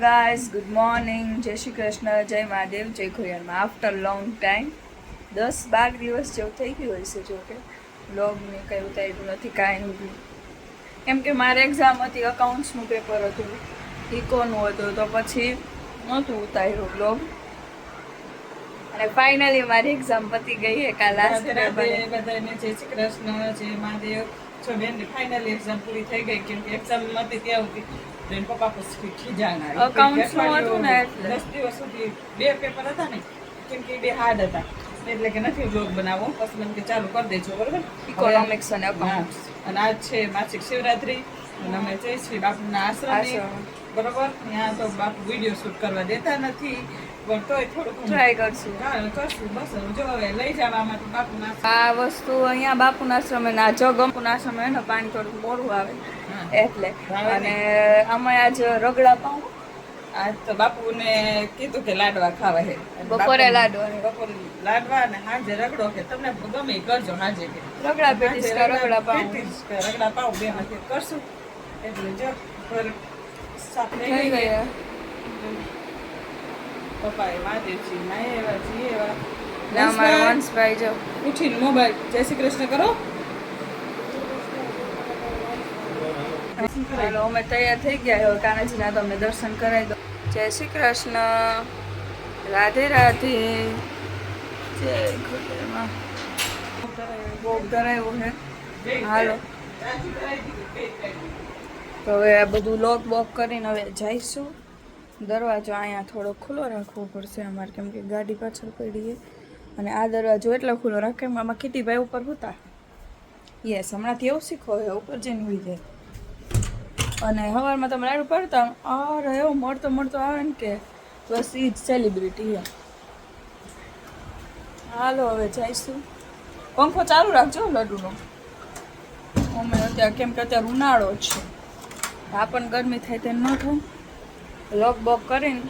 Guys good morning, જય શ્રી કૃષ્ણ, જય મહાદેવ, જય ખોડિયારમાં. આફ્ટર લોંગ ટાઈમ 10-12 દિવસ જેવું થઈ ગયું હશે. જો કે વ્લોગને કંઈ ઉતાર્યું નથી, કાંઈ નથી. કેમ કે મારે એક્ઝામ હતી, અકાઉન્ટ્સનું પેપર હતું, ઇકોનું હતું, તો પછી નહોતું ઉતાર્યું વ્લોગ. અને ફાઇનલી મારી એક્ઝામ પતી ગઈ છે. કાલ લાસ્ટ પેપર. બધાને જય શ્રી કૃષ્ણ, જય મહાદેવ. છો બેન, ફાઇનલી એક્ઝામ પૂરી થઈ ગઈ. કેમ કે એક્ઝામ હતી ત્યાં સુધી બેન પપ્પા પછી ખીજાણા. અકાઉન્ટ્સનું હતું ને એટલે 10 દિવસ સુધી 2 પેપર હતા ને, કેમ કે 2 હાર્ડ હતા, એટલે કે નથી વ્લોગ બનાવો. પછી મને કે ચાલુ કરી દેજો, બરોબર. ઇકોનોમિક્સ અને અકાઉન્ટ્સ. અને આજ છે માસિક શિવરાત્રી, અને અમે જઈ શ્રી બાપુના આશ્રમે, બરોબર. ત્યાં તો બાપુ વિડીયો શૂટ કરવા દેતા નથી, પણ તોય થોડુંક ટ્રાય કરશું. કરશું. બસ જો હવે લઈ જવામાં તો બાપુના આ વસ્તુ અહીંયા બાપુના આશ્રમે ના જગમપુના આશ્રમે ને પાણી થોડું મોડું આવે એટલે. અને આમાં આજ રગડા પાઉં. આજ તો બાપુને કીધું કે લાડવા ખાવા છે. બપોરે લાડવા, બપોરે લાડવા અને સાંજે રગડો. કે તમને ગમે એ કરજો. સાંજે કે રગડા પેટીસ કે રગડા પાઉં. રગડા પાઉં બે માંથી કરશું. એટલે જો ઘર સાફ થઈ ગયા. પપ્પાએ મહાદેવજી નાય એવા જી એવા. ના મારા વંશભાઈ જો ઉઠીને મોબાઈલ જય શ્રી કૃષ્ણ કરો. ચાલો અમે તૈયાર થઈ ગયા. હવે કાનાજીના તમને દર્શન કરાવી દો. જય શ્રી કૃષ્ણ, રાધે રાધે, જય ખોડિયારમાં. ભોગ ધરાવ્યો છે. હાલો તો હવે આ બધું લોક બોક કરીને હવે જઈશું. દરવાજો અહીંયા થોડો ખુલ્લો રાખવો પડશે અમારે, કેમ કે ગાડી પાછળ પડી છે. અને આ દરવાજો એટલો ખુલ્લો રાખે, આમાં કીટીભાઈ ઉપર હતા. યસ, હમણાંથી એવું શીખો છે, ઉપર જઈને હોઈ જાય. અને સવારમાં તમે લાડુ પડતા અરે એવો મળતો આવે ને કે બસ એ જ સેલિબ્રિટી છે. હાલો હવે જઈશું. પંખો ચાલુ રાખજો લડ્ડુનો. અમે અત્યારે કેમ કે અત્યારે ઉનાળો જ છે, આપણને ગરમી થાય તે ન થાય. લોક બોક કરીને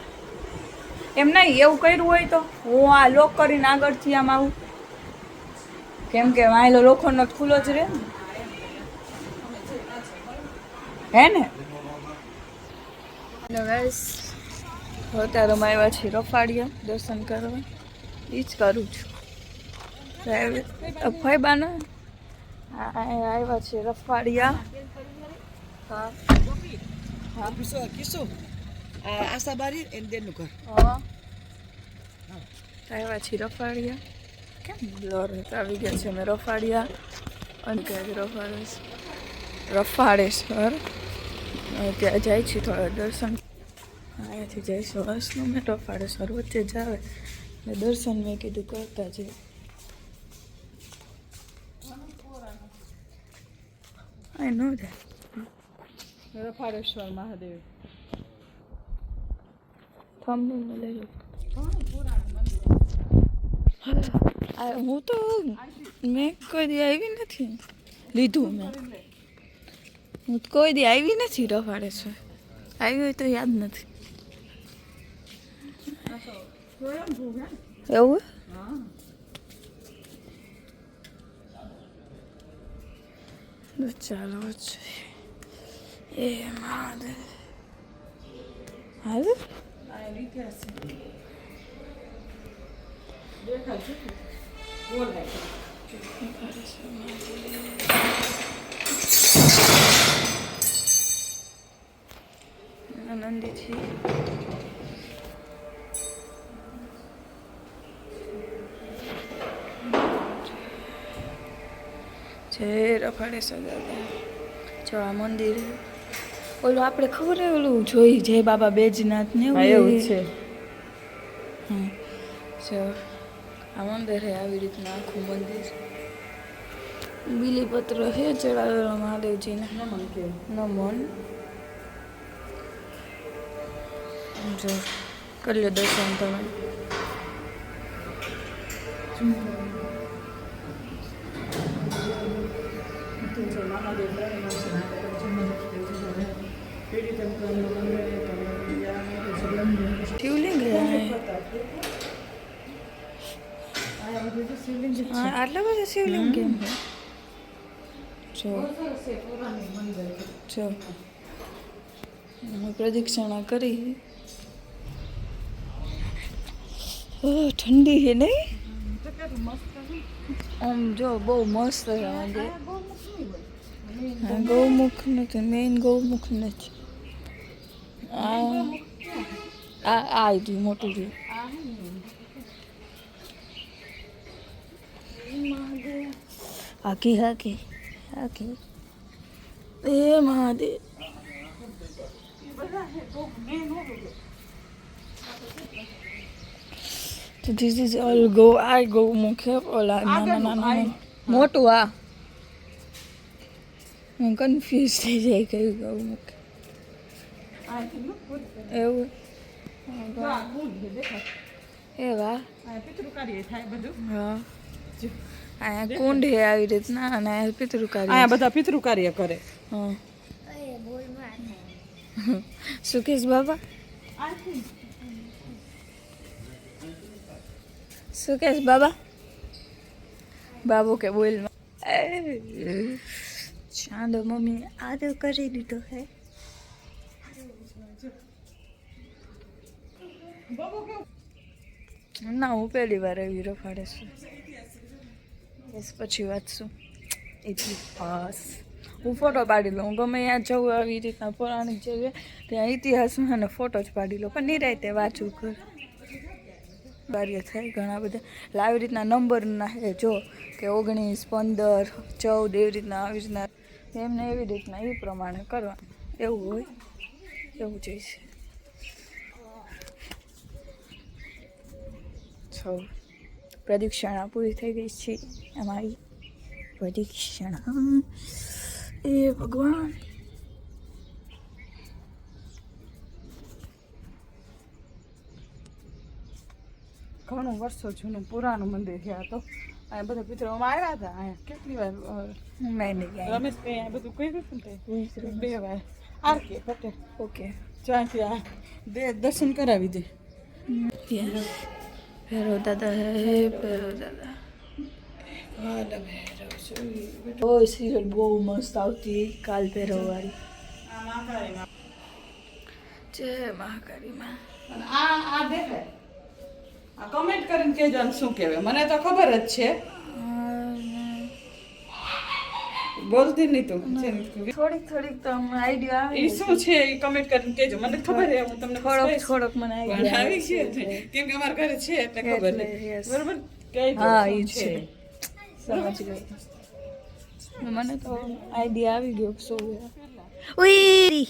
એમ નહીં, એવું કર્યું હોય તો હું આ લોક કરીને આગળથી આમ આવું, કેમ કે વાયલો લોખંડનો ખુલ્લો જ રહે ને, હે ને. ગાઈસ અત્યારે અમે આવ્યા છીએ રફાડિયા દર્શન કરવા. એ જ કરું છું ફાઈબાના. આવ્યા છીએ રફાડિયા. હા હા કિસ્સો આશાબારી એન્ડ દેનું ઘર. હા આવ્યા છીએ રફાડિયા. કેમ બ્લર આવી ગયા છે અમે રફાડિયા. અને ક્યાં રફાડેશ્વર ત્યાં જાય છે થોડા દર્શન. અહીંયાથી જઈશું વસનું મેં રફાડેશ્વર વચ્ચે જ આવે એટલે દર્શન મેં કીધું કરતા જ. અહીં ન જાય રફાડેશ્વર મહાદેવ થંબનેલ લઈ હું તો મેં કોઈ દી આવી નથી લીધું. હું કોઈ દી આવી નથી રફાડેશ્વર. આવી હોય તો યાદ નથી. એવું ચાલો એ મહાદેવ હાલ આનંદીથી જય રફાડેશ્વર દાદા. જો આ મંદિર ઓલું આપણે ખબર હે ઓલું જોઈ જય બાબા બેજનાથ ને એવું છે. જો આ મંદિર હે આવી રીતના આખું મંદિર. બીલીપત્ર છે ચડાવેલો મહાદેવજીને. નમન કે નમન. જો કરી લો દર્શન તમે. શિવલિંગ આટલા બધા શિવલિંગ કેમ છે? જો જો પ્રદક્ષિણા કરી ઠંડી છે નહીં તો કેટલું મસ્ત છે. આમ જો બહુ મસ્ત છે મંદિર આ બહુ મોટું હોય. હા ગૌમુખ નથી મેઇન ગૌમુખ નથી આ આ રહ્યું મોટું રહ્યું હાકી હાકી હાકી એ મહાદેવ તો ધીસ ઇઝ ઓલ ગો આ ગૌમુખ છે ઓલા નાના નાના મોટું આ હું કન્ફ્યુઝ થઈ જાય કયું ગૌમુખ એવું એ વાહ પિતૃ કાર્ય થાય બધું. હા અહીંયા કુંડ હે આવી રીતના અને અહીંયા પિતૃ કાર્ય અહીંયા બધા પિતૃ કાર્ય કરે. હા સુકેશ બાબા સુકેશ બાબા બાબુ કે બોલ ચાંદો મમ્મી આ તો કરી દીધો હે ના હું પહેલી વાર આવી રફાડે છું બસ પછી વાંચશું ઇતિહાસ હું ફોટો પાડી લઉં ગમે ત્યાં જવું આવી રીતના પૌરાણિક જગ્યાએ ત્યાં ઇતિહાસમાં અને ફોટો જ પાડી લઉં પણ નિરાયતે વાંચવું કર કાર્ય થાય ઘણા બધા એટલે આવી રીતના નંબરના હે જો કે 19 15 14 એવી રીતના આવી રીતના એમને એવી રીતના એ પ્રમાણે કરવાનું એવું હોય એવું જોઈશે છો પ્રદક્ષિણા પૂરી થઈ ગઈ છે અમારી પ્રદક્ષિણા એ ભગવાન ઘણું વર્ષો જૂનું પુરાણું મંદિર છે આ તો. અહીંયા બધા પિતરોમાં આવ્યા હતા. અહીંયા કેટલી વાર મેં નહીં ગયા રમેશભાઈ અહીંયા બધું કર્યું હતું ને તે 2 વાર આરકે પટેલ ઓકે ત્યાંથી આ દર્શન કરાવી દે. ભૈરવ દાદા હે ભૈરવ દાદા ઓ સિરિયલ બહુ મસ્ત આવતી કાલ ભૈરવ વાળી જય મહાકાળી માં અને આ દેખાય આ કમેન્ટ કરીને કહેજો આને શું કહેવાય. મને તો ખબર જ છે. બોલતી નહીં તું. થોડીક થોડીક તો અમને આઈડિયા આવે એ શું છે એ કમેન્ટ કરીને કહેજો. મને ખબર છે હું તમને થોડોક થોડોક મને પણ આઈડિયા આવી છે કેમ કે અમારા ઘરે છે એટલે ખબર એટલે, છે. yes. બરોબર કહેજો હા શું એ છે સમજ ગઈ મને તો આઈડિયા આવી ગયો કે શું ઉઈ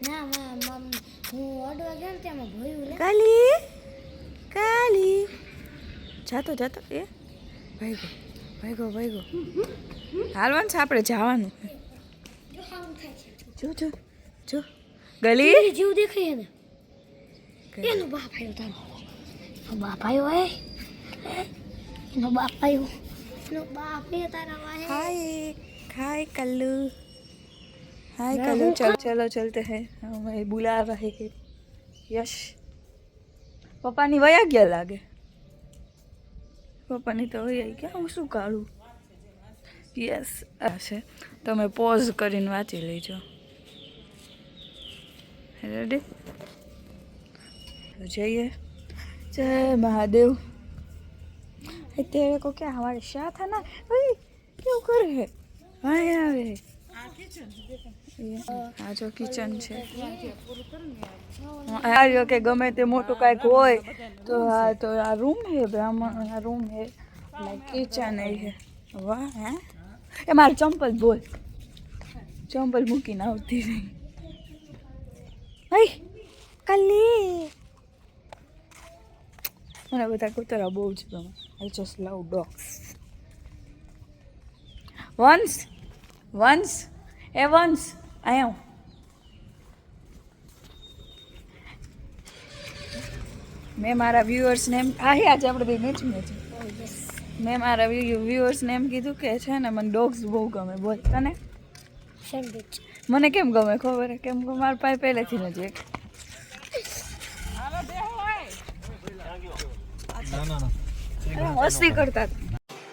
ના મમ હું ઓડવા ગયો ને તેમાં ભોયું લે કાલી કાલી જાતો જાતો એ ભાઈગો ભાઈગો ભાઈગો હાલવાનું છે આપણે જવાનું જો હામ થાય છે જો જો જો ગલી જીવ દેખાય ને એનો બાપ આવ્યો તારો બાપ આવ્યો હે એનો બાપ આવ્યો એનો બાપ એ તારા વાહે हाय हाय कल्लू हाय कल्लू चलो चलो चलते हैं हमें बुला रहे हैं यश પપ્પાની વયા ગયા લાગે પપ્પાની તો વયા ગયા હું શું કાઢું યસ આ છે તમે પોઝ કરીને વાંચી લેજો રેડી જઈએ જય મહાદેવ तेरे को क्या हमारे साथ है ना क्यों करे वहाँ आवे આ જો કિચન છે આ જો કે ગમે તે મોટું કાંઈક હોય તો આ રૂમ હે બ્રાહ્મણ આ રૂમ હે કિચન હે વાહ હે એ મારે ચંપલ બોલ ચંપલ મૂકીને આવતી રહી હઈ કલ્લી મને બધા કૂતરા બહુ જ ગમે I just love dogs. Once, આયો મેં મારા વ્યુઅર્સને એમ આજે આપણે બે મેચ મેં મારા વ્યુઅર્સને એમ કીધું કે છે ને મને ડોગ્સ બહુ ગમે બોલ તને સેન્ડવિચ મને કેમ ગમે ખબર હે કેમ કે મારા પાસે પહેલેથી જ એક મસ્તી કરતા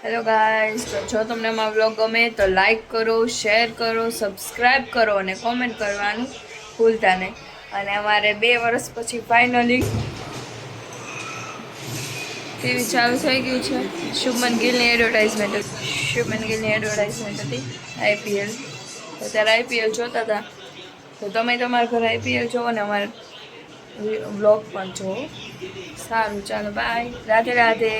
હેલો ગાઈસ તો જો તમને અમારો વ્લોગ ગમે તો લાઈક કરો શેર કરો સબસ્ક્રાઈબ કરો અને કોમેન્ટ કરવાનું ભૂલતા નહીં અને અમારે 2 વર્ષ પછી ફાઇનલી ટીવી ચાલુ થઈ ગયું છે. શુભમન ગિલની એડવર્ટાઇઝમેન્ટ હતી આઈપીએલ. અત્યારે આઈપીએલ જોતા હતા. તો તમે તમારા ઘરે આઈપીએલ જોવો ને અમારે વ્લોગ પણ જોવો. સારું ચાલો બાય. રાધે રાધે.